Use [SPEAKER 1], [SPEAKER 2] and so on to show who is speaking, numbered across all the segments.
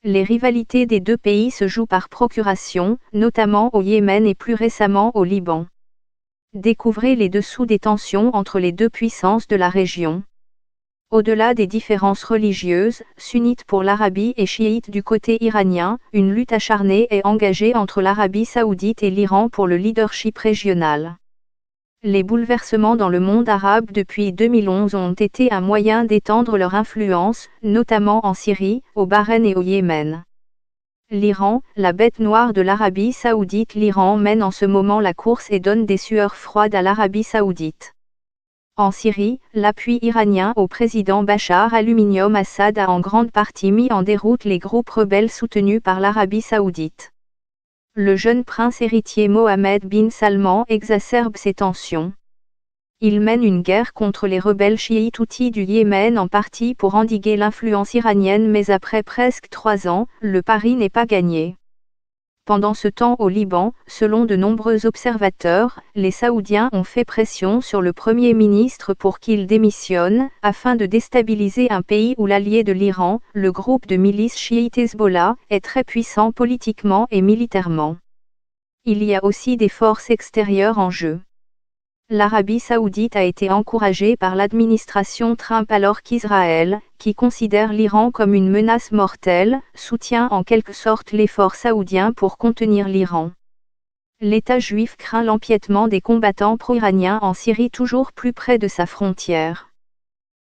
[SPEAKER 1] Les rivalités des deux pays se jouent par procuration, notamment au Yémen et plus récemment au Liban. Découvrez les dessous des tensions entre les deux puissances de la région. Au-delà des différences religieuses, sunnites pour l'Arabie et chiites du côté iranien, une lutte acharnée est engagée entre l'Arabie saoudite et l'Iran pour le leadership régional. Les bouleversements dans le monde arabe depuis 2011 ont été un moyen d'étendre leur influence, notamment en Syrie, au Bahreïn et au Yémen. L'Iran, la bête noire de l'Arabie saoudite. L'Iran mène en ce moment la course et donne des sueurs froides à l'Arabie saoudite. En Syrie, l'appui iranien au président Bachar al-Assad a en grande partie mis en déroute les groupes rebelles soutenus par l'Arabie saoudite. Le jeune prince héritier Mohammed bin Salman exacerbe ces tensions. Il mène une guerre contre les rebelles chiites houthis du Yémen en partie pour endiguer l'influence iranienne, mais après presque 3 ans, le pari n'est pas gagné. Pendant ce temps au Liban, selon de nombreux observateurs, les Saoudiens ont fait pression sur le Premier ministre pour qu'il démissionne, afin de déstabiliser un pays où l'allié de l'Iran, le groupe de milices chiites Hezbollah, est très puissant politiquement et militairement. Il y a aussi des forces extérieures en jeu. L'Arabie saoudite a été encouragée par l'administration Trump alors qu'Israël, qui considère l'Iran comme une menace mortelle, soutient en quelque sorte l'effort saoudien pour contenir l'Iran. L'État juif craint l'empiètement des combattants pro-iraniens en Syrie toujours plus près de sa frontière.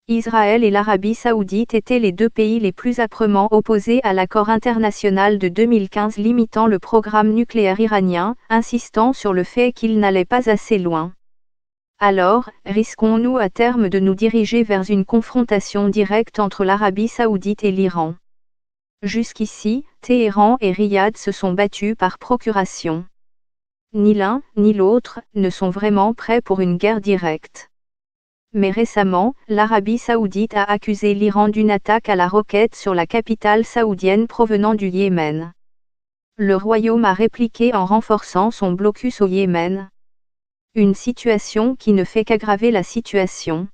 [SPEAKER 1] Israël et l'Arabie saoudite étaient les deux pays les plus âprement opposés à l'accord international de 2015 limitant le programme nucléaire iranien, insistant sur le fait qu'il n'allait pas assez loin. Alors, risquons-nous à terme de nous diriger vers une confrontation directe entre l'Arabie saoudite et l'Iran? Jusqu'ici, Téhéran et Riyad se sont battus par procuration. Ni l'un, ni l'autre, ne sont vraiment prêts pour une guerre directe. Mais récemment, l'Arabie saoudite a accusé l'Iran d'une attaque à la roquette sur la capitale saoudienne provenant du Yémen. Le royaume a répliqué en renforçant son blocus au Yémen. Une situation qui ne fait qu'aggraver la situation.